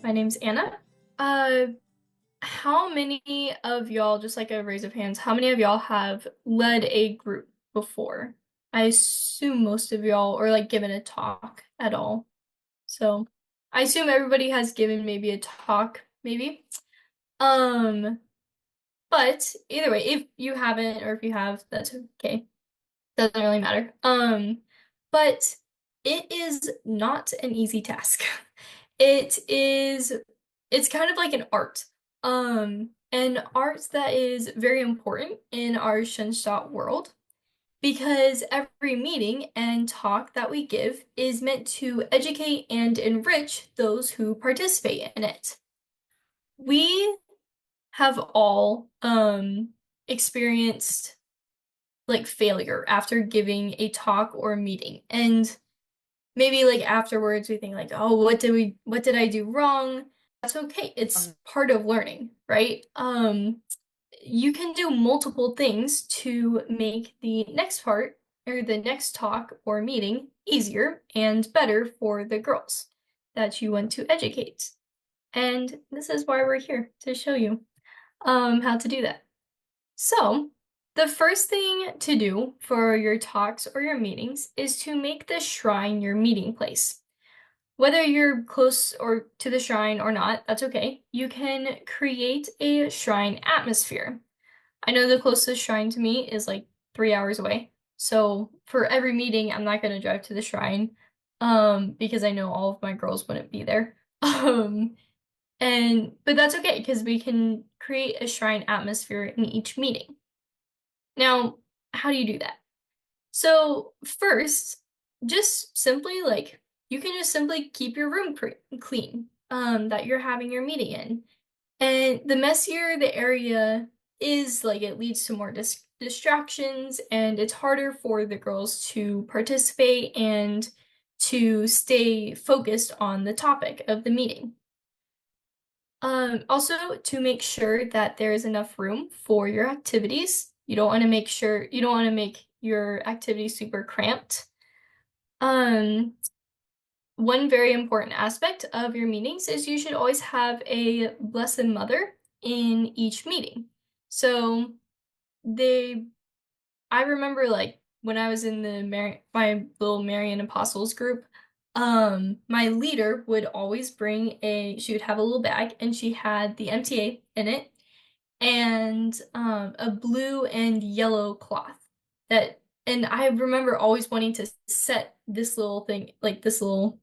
My name's Anna. Uh, how many of y'all, just like a raise of hands, how many of y'all have led a group before? I assume most of y'all, or like given a talk at all. So I assume everybody has given maybe a talk, maybe. Um, but either way, if you haven't or if you have, that's okay. Doesn't really matter. But it is not an easy task. It is, it's kind of like an art. An art that is very important in our Shenshot world because every meeting and talk that we give is meant to educate and enrich those who participate in it. We have all experienced like failure after giving a talk or a meeting. And maybe like afterwards we think like, oh, what did I do wrong? That's okay. It's part of learning, right? You can do multiple things to make the next part or the next talk or meeting easier and better for the girls that you want to educate. And this is why we're here to show you how to do that. So, the first thing to do for your talks or your meetings is to make the shrine your meeting place. Whether you're close or to the shrine or not, that's okay. You can create a shrine atmosphere. I know the closest shrine to me is like 3 hours away. So for every meeting, I'm not gonna drive to the shrine, because I know all of my girls wouldn't be there. But that's okay because we can create a shrine atmosphere in each meeting. Now, how do you do that? So first, just simply like you can just simply keep your room clean that you're having your meeting in. And the messier the area is, like it leads to more distractions and it's harder for the girls to participate and to stay focused on the topic of the meeting. Also to make sure that there is enough room for your activities. You don't want to make your activities super cramped. Um, One very important aspect of your meetings is you should always have a Blessed Mother in each meeting. So they, I remember like when I was in my little Marian Apostles group, my leader would always she would have a little bag and she had the MTA in it and a blue and yellow cloth and I remember always wanting to set this little thing like this little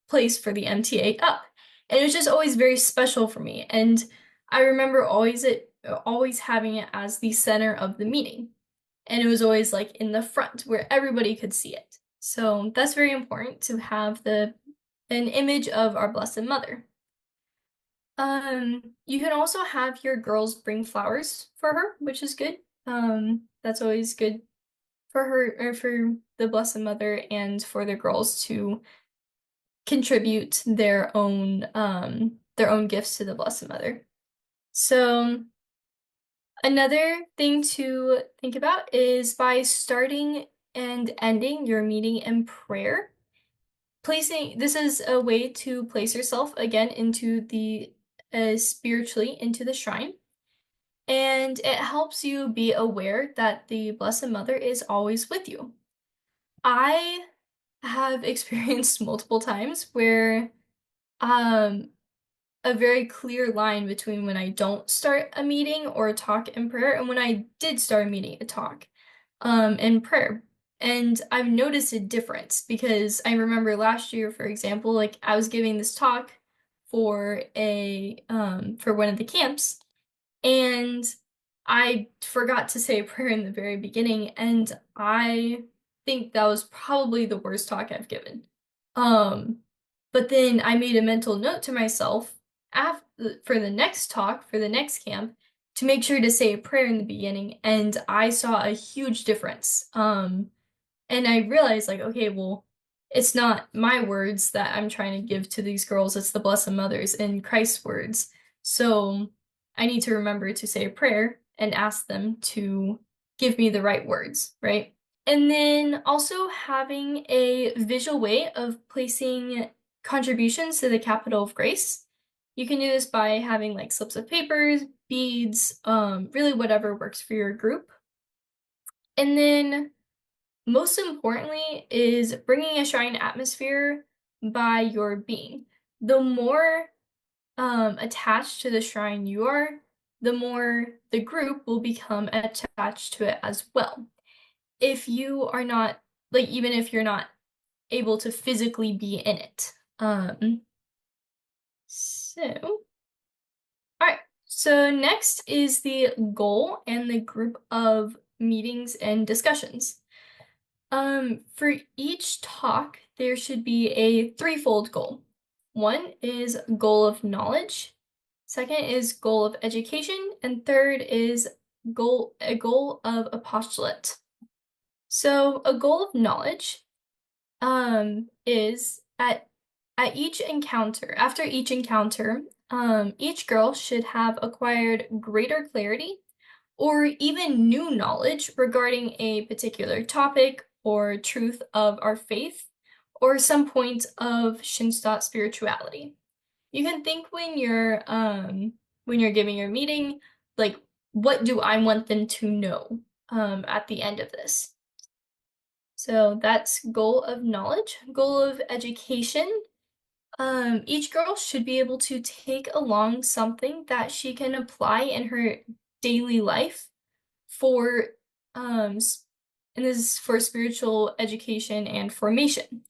place for the MTA up, and it was just always very special for me, and I remember always having it as the center of the meeting, and it was always like in the front where everybody could see it. So that's very important to have an image of our Blessed Mother. You can also have your girls bring flowers for her, which is good. That's always good for her or for the Blessed Mother and for the girls to contribute their own gifts to the Blessed Mother. So another thing to think about is by starting and ending your meeting in prayer. This is a way to place yourself again into the spiritually into the shrine. And it helps you be aware that the Blessed Mother is always with you. I have experienced multiple times where um, a very clear line between when I don't start a meeting or a talk in prayer and when I did start a meeting, a talk in prayer. And I've noticed a difference because I remember last year, for example, like I was giving this talk for one of the camps, and I forgot to say a prayer in the very beginning, and I think that was probably the worst talk I've given. Um, but then I made a mental note to myself for the next talk, for the next camp, to make sure to say a prayer in the beginning, and I saw a huge difference. And I realized, like, okay, well, it's not my words that I'm trying to give to these girls, it's the Blessed Mother's and Christ's words. So I need to remember to say a prayer and ask them to give me the right words, right? And then also having a visual way of placing contributions to the capital of grace. You can do this by having like slips of papers, beads, really whatever works for your group. And then most importantly is bringing a shrine atmosphere by your being. The more attached to the shrine you are, the more the group will become attached to it as well. If you are not, like, even if you're not able to physically be in it. So, all right. So next is the goal and the group of meetings and discussions. For each talk, there should be a threefold goal. One is goal of knowledge, second is goal of education, and third is a goal of apostolate. So a goal of knowledge is at each encounter, after each encounter, each girl should have acquired greater clarity or even new knowledge regarding a particular topic or truth of our faith or some point of Shinsta spirituality. You can think when you're giving your meeting, like, what do I want them to know at the end of this? So that's goal of knowledge. Goal of education. Each girl should be able to take along something that she can apply in her daily life for and this is for spiritual education and formation.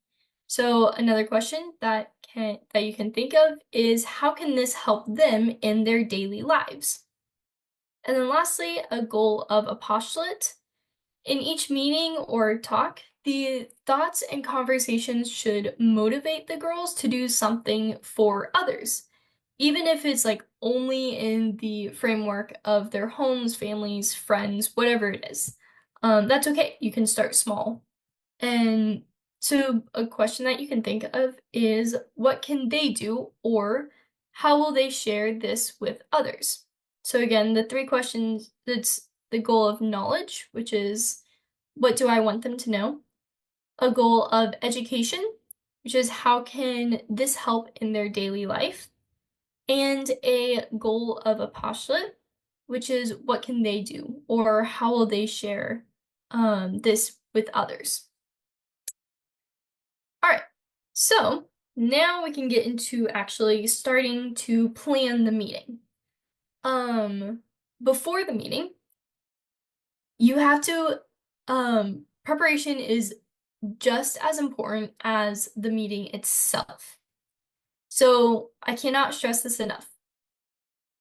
So another question that you can think of is how can this help them in their daily lives? And then lastly, a goal of apostolate. In each meeting or talk, the thoughts and conversations should motivate the girls to do something for others, even if it's like only in the framework of their homes, families, friends, whatever it is. That's okay. You can start small. And so, a question that you can think of is what can they do, or how will they share this with others? So, again, the three questions that's the goal of knowledge, which is what do I want them to know? A goal of education, which is how can this help in their daily life? And a goal of apostolate, which is what can they do or how will they share this with others? All right, so now we can get into actually starting to plan the meeting. Before the meeting, you have to, preparation is just as important as the meeting itself. So I cannot stress this enough.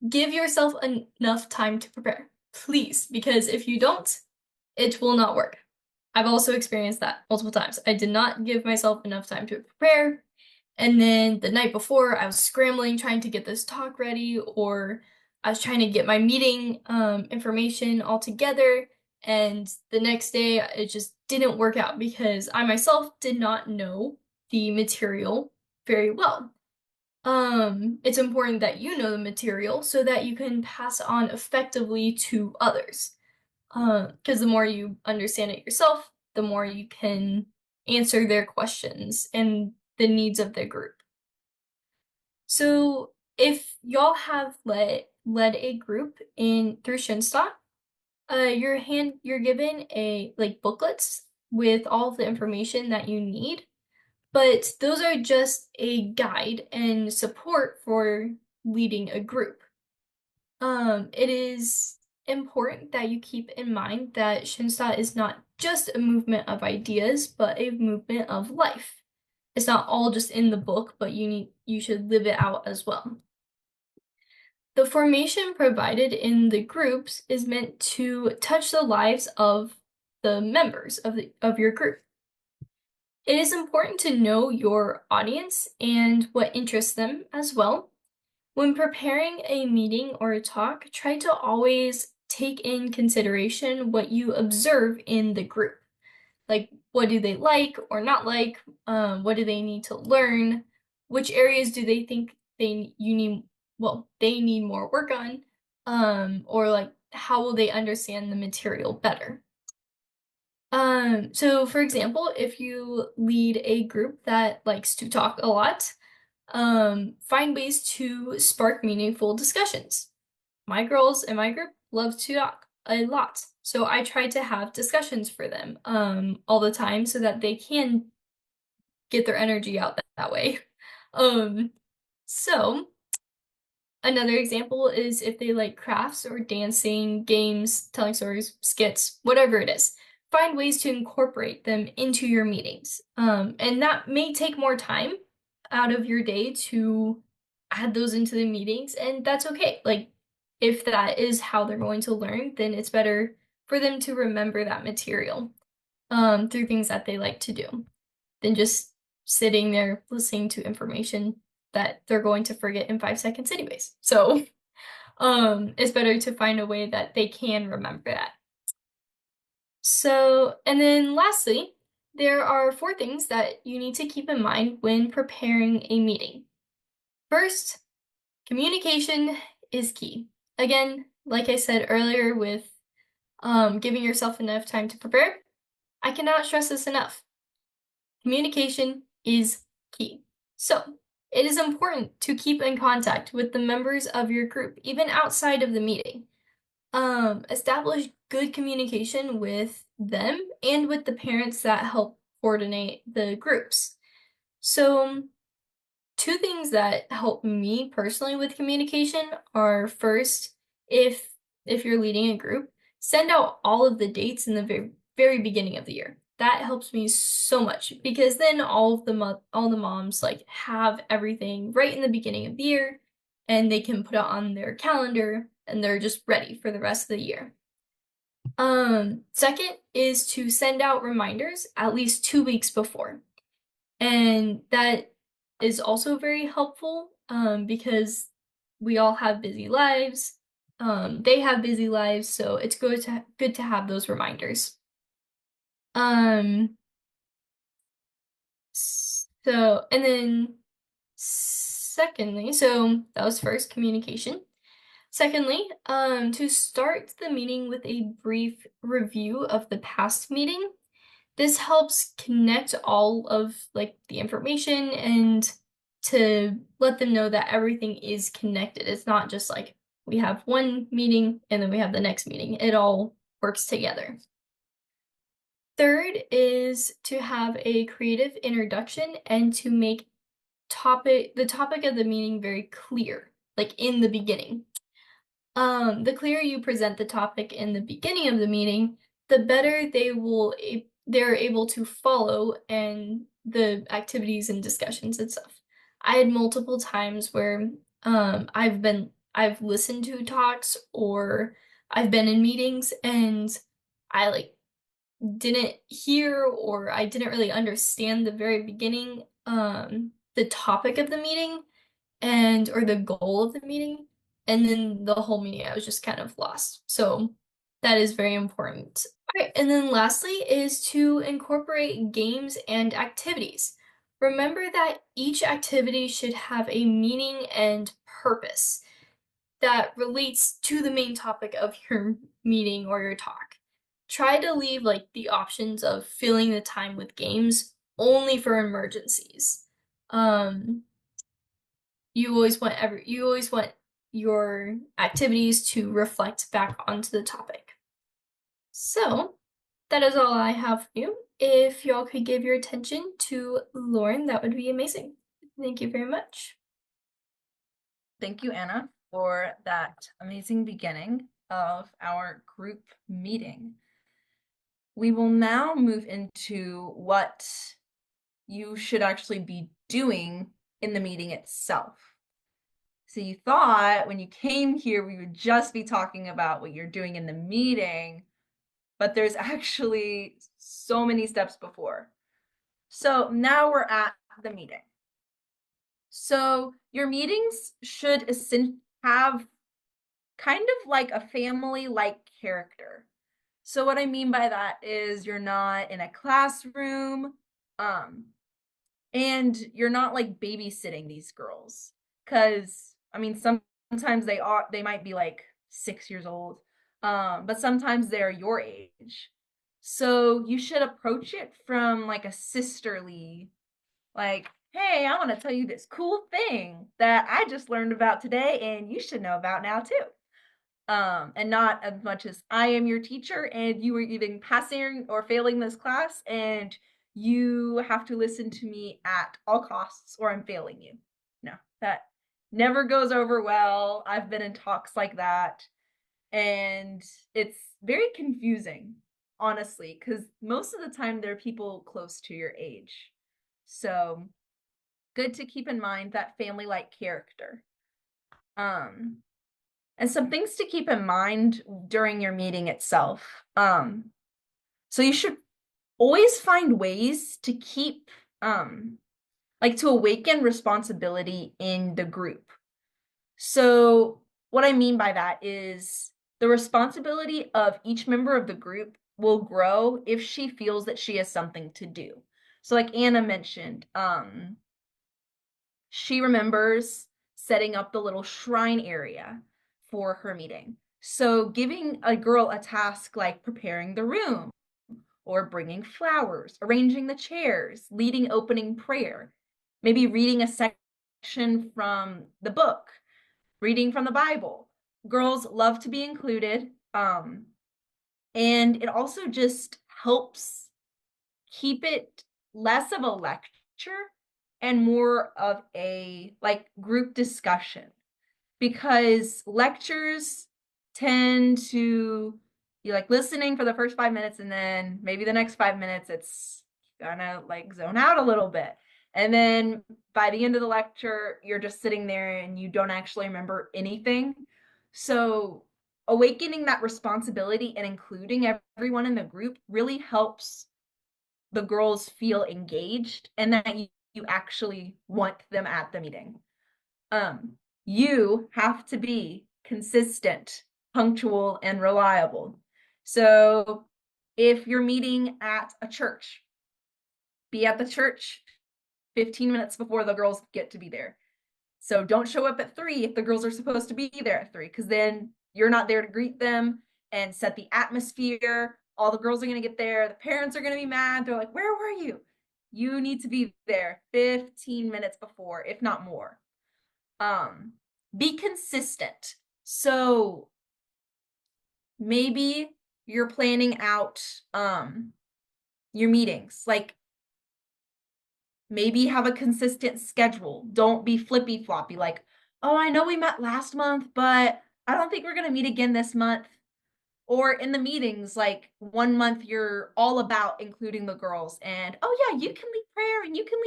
Give yourself enough time to prepare, please, because if you don't, it will not work. I've also experienced that multiple times. I did not give myself enough time to prepare. And then the night before, I was scrambling trying to get this talk ready, or I was trying to get my meeting information all together. And the next day, it just didn't work out because I myself did not know the material very well. It's important that you know the material so that you can pass on effectively to others. Because the more you understand it yourself, the more you can answer their questions and the needs of the group. So if y'all have led a group in through Shinstock, you're given a like booklets with all of the information that you need, but those are just a guide and support for leading a group. It is important that you keep in mind that Shinsta is not just a movement of ideas, but a movement of life. It's not all just in the book, but you should live it out as well. The formation provided in the groups is meant to touch the lives of the members of your group. It is important to know your audience and what interests them as well. When preparing a meeting or a talk, try to always take in consideration what you observe in the group. Like, what do they like or not like? What do they need to learn? Which areas do they think they need more work on? Or like, how will they understand the material better? So for example, if you lead a group that likes to talk a lot, Find ways to spark meaningful discussions. My girls in my group love to talk a lot, so I try to have discussions for them all the time so that they can get their energy out that way. Um, so another example is if they like crafts or dancing, games, telling stories, skits, whatever it is. Find ways to incorporate them into your meetings. And that may take more time out of your day to add those into the meetings, and that's okay. Like, if that is how they're going to learn, then it's better for them to remember that material through things that they like to do than just sitting there listening to information that they're going to forget in 5 seconds anyways. So it's better to find a way that they can remember that. So, and then lastly, there are 4 things that you need to keep in mind when preparing a meeting. First, communication is key. Again, like I said earlier, with giving yourself enough time to prepare, I cannot stress this enough. Communication is key. So, it is important to keep in contact with the members of your group, even outside of the meeting. Establish good communication with them and with the parents that help coordinate the groups. So, 2 things that help me personally with communication are, first, if you're leading a group, send out all of the dates in the very beginning of the year. That helps me so much because then all the moms like have everything right in the beginning of the year, and they can put it on their calendar and they're just ready for the rest of the year. Second is to send out reminders at least 2 weeks before. And that is also very helpful, because we all have busy lives. They have busy lives, so it's good to have those reminders. Um, so and then secondly, so that was first, communication. Secondly, to start the meeting with a brief review of the past meeting. This helps connect all of, like, the information and to let them know that everything is connected. It's not just like we have one meeting and then we have the next meeting. It all works together. Third is to have a creative introduction and to make the topic of the meeting very clear, like in the beginning. The clearer you present the topic in the beginning of the meeting, the better they're able to follow and the activities and discussions and stuff. I had multiple times where I've listened to talks or I've been in meetings and I like didn't hear or I didn't really understand the very beginning the topic of the meeting and or the goal of the meeting, and then the whole meeting I was just kind of lost. So that is very important. All right, and then lastly is to incorporate games and activities. Remember that each activity should have a meaning and purpose that relates to the main topic of your meeting or your talk. Try to leave like the options of filling the time with games only for emergencies. Um, you always want your activities to reflect back onto the topic. So, that is all I have for you. If y'all could give your attention to Lauren, that would be amazing. Thank you very much. Thank you, Anna, for that amazing beginning of our group meeting. We will now move into what you should actually be doing in the meeting itself. So you thought when you came here, we would just be talking about what you're doing in the meeting, but there's actually so many steps before. So now we're at the meeting. So your meetings should have kind of like a family-like character. So what I mean by that is you're not in a classroom, and you're not like babysitting these girls. Cause I mean, sometimes they might be like 6 years old, but sometimes they're your age. So you should approach it from like a sisterly, like hey, I want to tell you this cool thing that I just learned about today and you should know about now too. And not as much as I am your teacher and you are either passing or failing this class and you have to listen to me at all costs or I'm failing you. No, that never goes over well. I've been in talks like that and it's very confusing, honestly, because most of the time they're people close to your age. So good to keep in mind that family like character. Um, and some things to keep in mind during your meeting itself. So you should always find ways to keep, like to awaken responsibility in the group. So what I mean by that is the responsibility of each member of the group will grow if she feels that she has something to do. So like Anna mentioned, she remembers setting up the little shrine area for her meeting. So giving a girl a task like preparing the room or bringing flowers, arranging the chairs, leading opening prayer, maybe reading a section from the book, reading from the Bible. Girls love to be included. And it also just helps keep it less of a lecture and more of a like group discussion because lectures tend to be like listening for the first 5 minutes and then maybe the next 5 minutes it's gonna like zone out a little bit. And then by the end of the lecture, you're just sitting there and you don't actually remember anything. So awakening that responsibility and including everyone in the group really helps the girls feel engaged and that you actually want them at the meeting. Um, you have to be consistent, punctual, and reliable. So if you're meeting at a church, be at the church 15 minutes before the girls get to be there. So don't show up at 3 if the girls are supposed to be there at 3, because then you're not there to greet them and set the atmosphere. All the girls are going to get there. The parents are going to be mad. They're like, where were you? You need to be there 15 minutes before, if not more. Be consistent. So maybe you're planning out your meetings. Like maybe have a consistent schedule. Don't be flippy floppy like, "Oh, I know we met last month, but I don't think we're going to meet again this month." Or in the meetings, like 1 month you're all about including the girls and, "Oh yeah, you can lead prayer and you can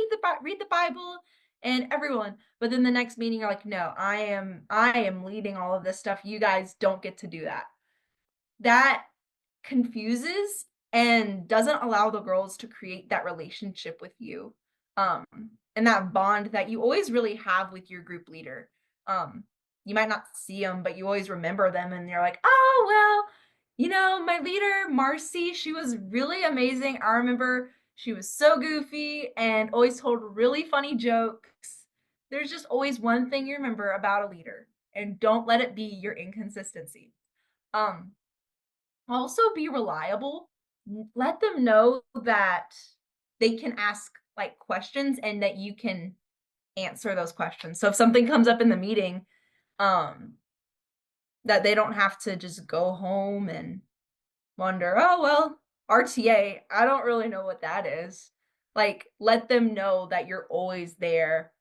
read the Bible and everyone." But then the next meeting you're like, "No, I am leading all of this stuff. You guys don't get to do that." That confuses and doesn't allow the girls to create that relationship with you, um, and that bond that you always really have with your group leader. Um, you might not see them, but you always remember them, and you're like, "Oh, well, my leader, Marcy, she was really amazing. I remember she was so goofy and always told really funny jokes." There's just always one thing you remember about a leader, and don't let it be your inconsistency. Um, Also be reliable. Let them know that they can ask like questions and that you can answer those questions. So if something comes up in the meeting, um, that they don't have to just go home and wonder, oh well, RTA, I don't really know what that is. Like let them know that you're always there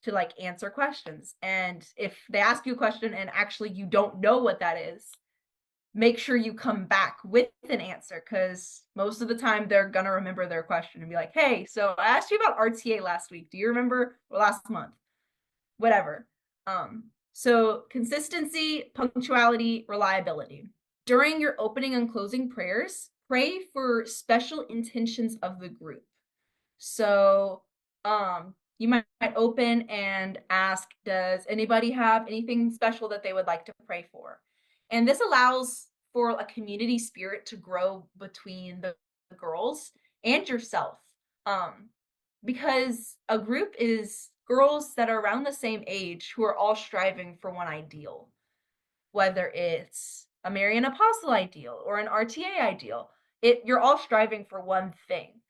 to like answer questions. And if they ask you a question and actually you don't know what that is, make sure you come back with an answer because most of the time they're going to remember their question and be like, hey, so I asked you about RTA last week. Do you remember? Or last month? Whatever. So consistency, punctuality, reliability. During your opening and closing prayers, pray for special intentions of the group. So you might open and ask, does anybody have anything special that they would like to pray for? And this allows for a community spirit to grow between the girls and yourself. Um, because a group is girls that are around the same age who are all striving for one ideal, whether it's a Marian Apostle ideal or an RTA ideal. You're all striving for one thing.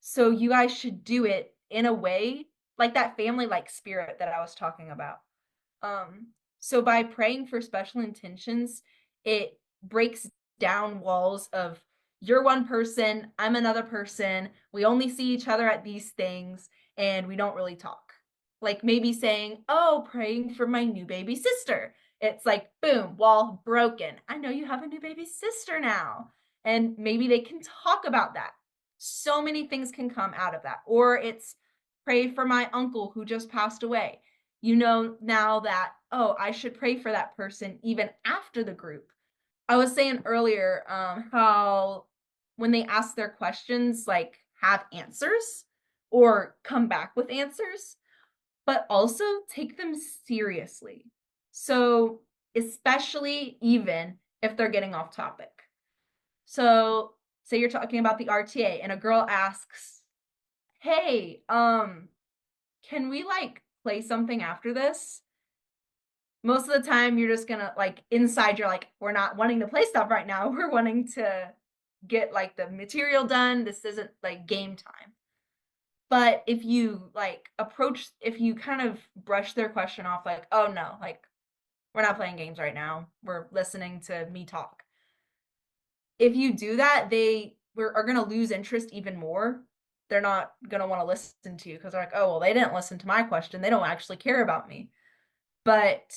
So you guys should do it in a way, like that family-like spirit that I was talking about. Um, so by praying for special intentions, it breaks down walls of you're one person, I'm another person, we only see each other at these things, and we don't really talk. Like maybe saying, oh, praying for my new baby sister. It's like, boom, wall broken. I know you have a new baby sister now. And maybe they can talk about that. So many things can come out of that. Or it's pray for my uncle who just passed away. You know now that, oh, I should pray for that person even after the group. I was saying earlier how when they ask their questions, like have answers or come back with answers, but also take them seriously. So, especially even if they're getting off topic. So, say you're talking about the RTA and a girl asks, "Hey, can we like play something after this?" Most of the time you're just gonna like inside you're like, we're not wanting to play stuff right now. We're wanting to get like the material done. This isn't like game time. But if you like if you kind of brush their question off like, oh no, like we're not playing games right now. We're listening to me talk. If you do that, are gonna lose interest even more. They're not gonna want to listen to you because they're like, oh well, they didn't listen to my question. They don't actually care about me. But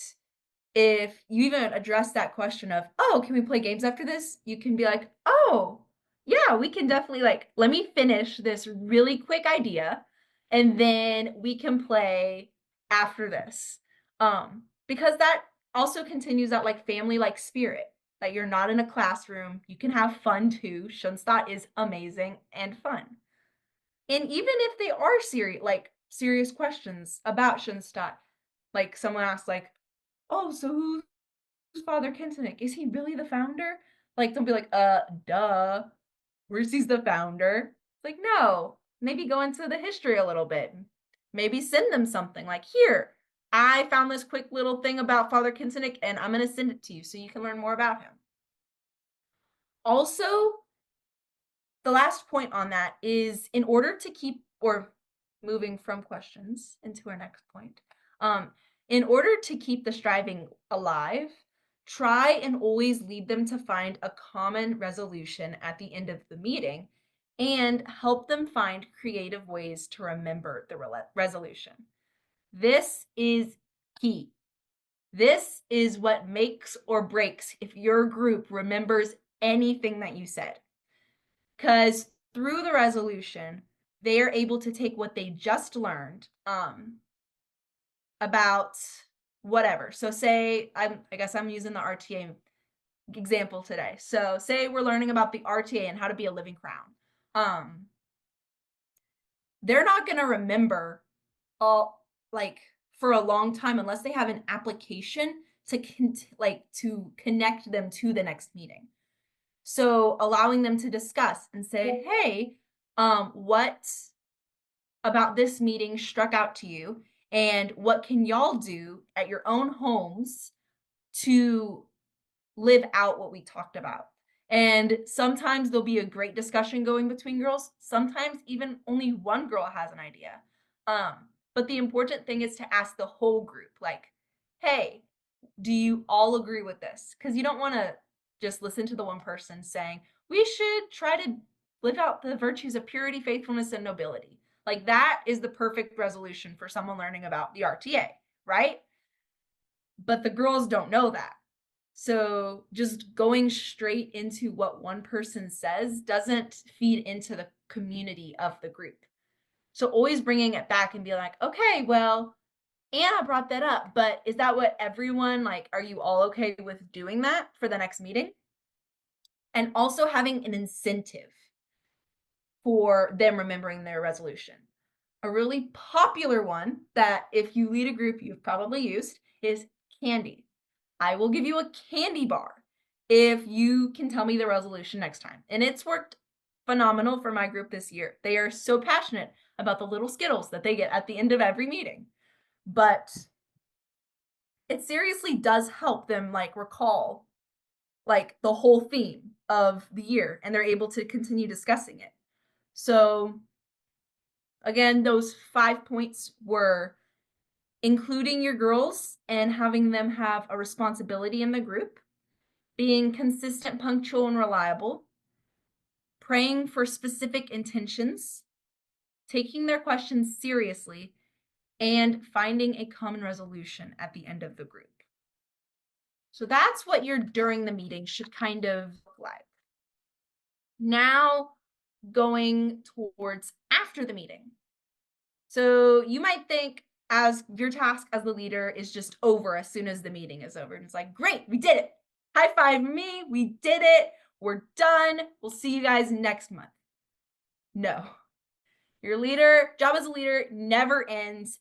if you even address that question of, "Oh, can we play games after this?" You can be like, "Oh, yeah, we can definitely like let me finish this really quick idea and then we can play after this." Because that also continues that like family like spirit that you're not in a classroom, you can have fun too. Schoenstatt is amazing and fun. And even if they are serious questions about Schoenstatt, like someone asks like, "Oh, so who's Father Kinsinek? Is he really the founder?" Like, don't be like, duh. He's the founder." It's like, no. Maybe go into the history a little bit. Maybe send them something like, here, I found this quick little thing about Father Kinsinek and I'm going to send it to you so you can learn more about him. Also, the last point on that is in order to keep or moving from questions into our next point, in order to keep the striving alive, try and always lead them to find a common resolution at the end of the meeting and help them find creative ways to remember the resolution. This is key. This is what makes or breaks if your group remembers anything that you said. Because through the resolution, they are able to take what they just learned about whatever. So say I guess I'm using the RTA example today. So say we're learning about the RTA and how to be a living crown. They're not going to remember all like for a long time unless they have an application to to connect them to the next meeting. So allowing them to discuss and say, hey, what about this meeting struck out to you? And what can y'all do at your own homes to live out what we talked about? And sometimes there'll be a great discussion going between girls. Sometimes even only one girl has an idea. But the important thing is to ask the whole group, like, hey, do you all agree with this? Because you don't want to just listen to the one person saying, we should try to live out the virtues of purity, faithfulness, and nobility. Like that is the perfect resolution for someone learning about the RTA, right? But the girls don't know that. So just going straight into what one person says doesn't feed into the community of the group. So always bringing it back and be like, okay, well, Anna brought that up, but is that what everyone, like, are you all okay with doing that for the next meeting? And also having an incentive for them remembering their resolution. A really popular one that if you lead a group you've probably used is candy. I will give you a candy bar if you can tell me the resolution next time. And it's worked phenomenal for my group this year. They are so passionate about the little Skittles that they get at the end of every meeting. But it seriously does help them like recall like the whole theme of the year and they're able to continue discussing it. So Again, those 5 points were including your girls and having them have a responsibility in the group, being consistent, punctual, and reliable, praying for specific intentions, taking their questions seriously, and finding a common resolution at the end of the group. So that's what your during the meeting should kind of look like. Now going towards after the meeting. So you might think as your task as the leader is just over as soon as the meeting is over. And it's like, great, we did it. High five me, we did it. We're done. We'll see you guys next month. No. Your job as a leader never ends.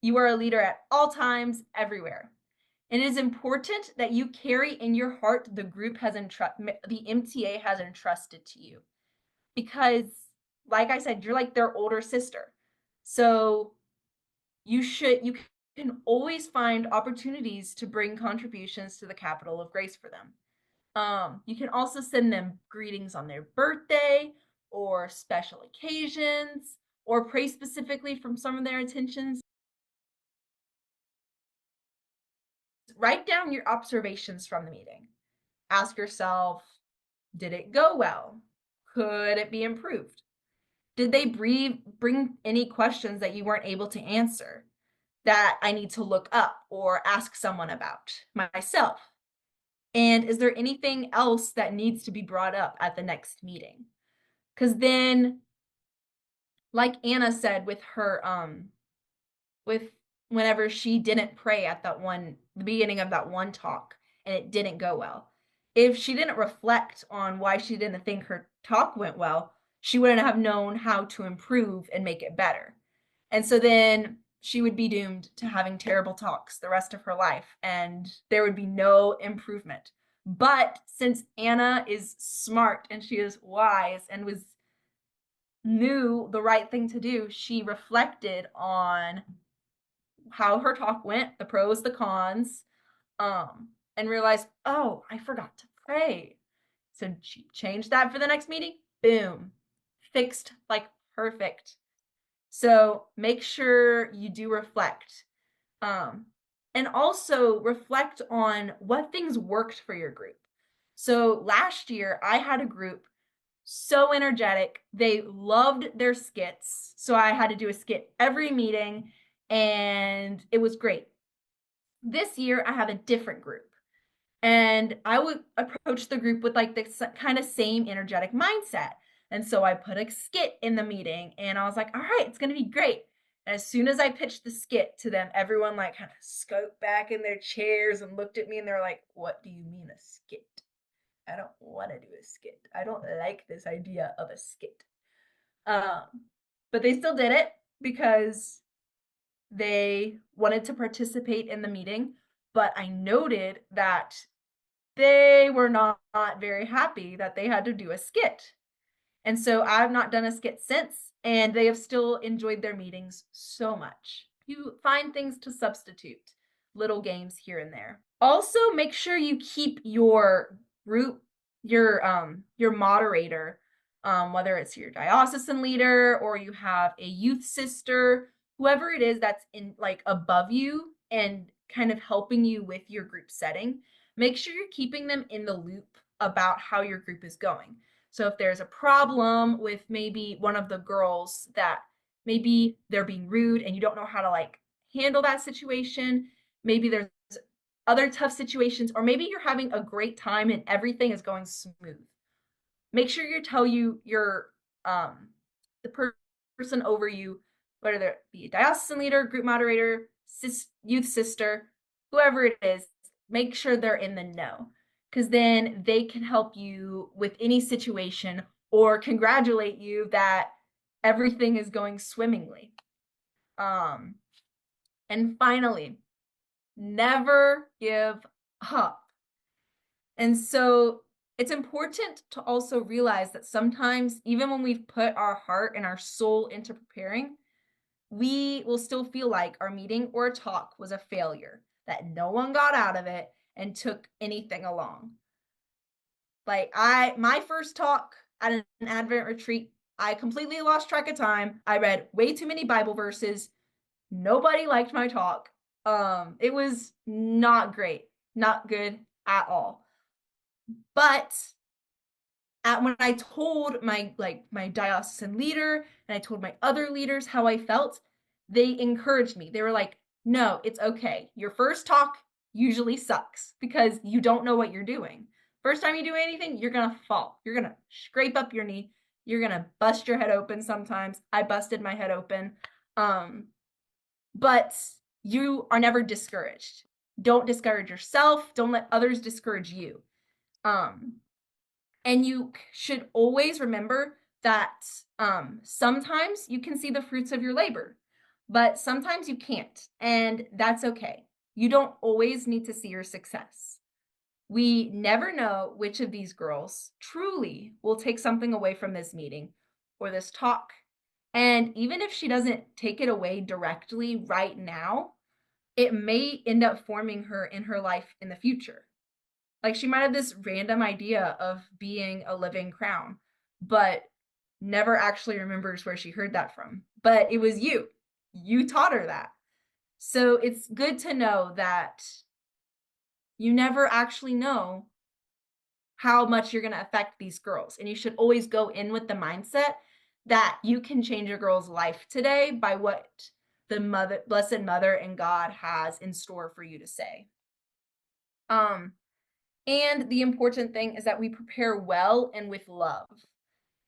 You are a leader at all times, everywhere. And it is important that you carry in your heart the MTA has entrusted to you. Because, like I said, you're like their older sister. So you can always find opportunities to bring contributions to the capital of grace for them. You can also send them greetings on their birthday or special occasions, or pray specifically from some of their intentions. Write down your observations from the meeting. Ask yourself, did it go well? Could it be improved? Did they bring any questions that you weren't able to answer that I need to look up or ask someone about myself? And is there anything else that needs to be brought up at the next meeting? Because then, like Anna said with her, with whenever she didn't pray at the beginning of that one talk and it didn't go well, if she didn't reflect on why she didn't think her talk went well, she wouldn't have known how to improve and make it better. And so then she would be doomed to having terrible talks the rest of her life and there would be no improvement. But since Anna is smart and she is wise and knew the right thing to do, she reflected on how her talk went, the pros, the cons, and realized, oh, I forgot to pray. So she changed that for the next meeting. Boom. Fixed like perfect. So make sure you do reflect. And also reflect on what things worked for your group. So last year I had a group so energetic. They loved their skits. So I had to do a skit every meeting and it was great. This year I have a different group and I would approach the group with like this kind of same energetic mindset. And so I put a skit in the meeting and I was like, all right, it's going to be great. And as soon as I pitched the skit to them, everyone like kind of scoped back in their chairs and looked at me and they're like, what do you mean a skit? I don't want to do a skit. I don't like this idea of a skit. But they still did it because they wanted to participate in the meeting. But I noted that they were not very happy that they had to do a skit. And so I've not done a skit since, and they have still enjoyed their meetings so much. You find things to substitute, little games here and there. Also, make sure you keep your group, your moderator, whether it's your diocesan leader or you have a youth sister, whoever it is that's in like above you and kind of helping you with your group setting, make sure you're keeping them in the loop about how your group is going. So if there's a problem with maybe one of the girls that maybe they're being rude and you don't know how to like handle that situation, maybe there's other tough situations, or maybe you're having a great time and everything is going smooth. Make sure you tell your the person over you, whether it be a diocesan leader, group moderator, youth sister, whoever it is, make sure they're in the know, because then they can help you with any situation or congratulate you that everything is going swimmingly. And finally, never give up. And so it's important to also realize that sometimes, even when we've put our heart and our soul into preparing, we will still feel like our meeting or talk was a failure, that no one got out of it and took anything along. Like my first talk at an Advent retreat I completely lost track of time. I read way too many Bible verses. Nobody liked my talk. It was not great, not good at all. But when I told my diocesan leader and I told my other leaders how I felt, they encouraged me. They were like, "No, it's okay. Your first talk usually sucks because you don't know what you're doing. First time you do anything, you're gonna fall. You're gonna scrape up your knee. You're gonna bust your head open sometimes. I busted my head open. But you are never discouraged. Don't discourage yourself. Don't let others discourage you. Um, and you should always remember that sometimes you can see the fruits of your labor, but sometimes you can't, and that's okay. You don't always need to see your success. We never know which of these girls truly will take something away from this meeting or this talk. And even if she doesn't take it away directly right now, it may end up forming her in her life in the future. Like she might have this random idea of being a living crown, but never actually remembers where she heard that from. But it was you. You taught her that. So it's good to know that you never actually know how much you're going to affect these girls. And you should always go in with the mindset that you can change a girl's life today by what the mother, Blessed Mother and God has in store for you to say. And the important thing is that we prepare well and with love.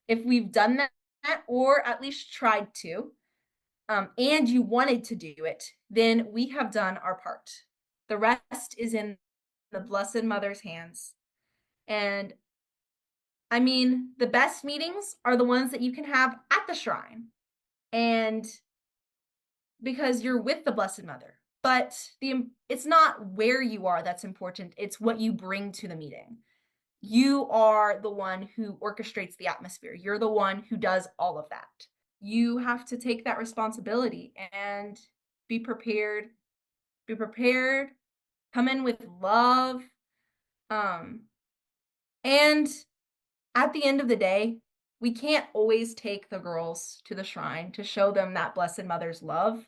If we've done that, or at least tried to, and you wanted to do it, then we have done our part. The rest is in the Blessed Mother's hands. And I mean, the best meetings are the ones that you can have at the shrine. And because you're with the Blessed Mother. But it's not where you are that's important, it's what you bring to the meeting. You are the one who orchestrates the atmosphere. You're the one who does all of that. You have to take that responsibility and be prepared. Be prepared. Come in with love. And at the end of the day, we can't always take the girls to the shrine to show them that Blessed Mother's love.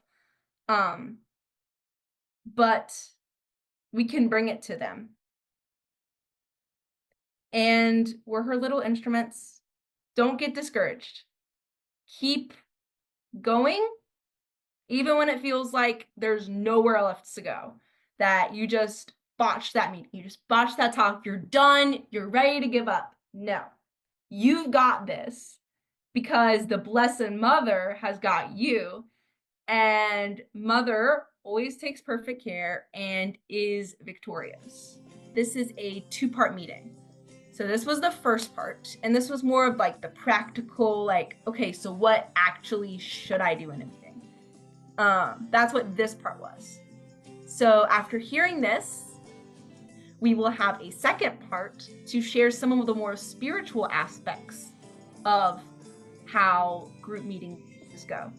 But we can bring it to them. And we're her little instruments. Don't get discouraged. Keep going, even when it feels like there's nowhere left to go, that you just botched that meeting, you just botched that talk, you're done, you're ready to give up. No, you've got this because the Blessed Mother has got you, and Mother always takes perfect care and is victorious. This is a two-part meeting. So this was the first part, and this was more of like the practical, like, okay, so what actually should I do in a meeting? That's what this part was. So after hearing this, we will have a second part to share some of the more spiritual aspects of how group meetings go.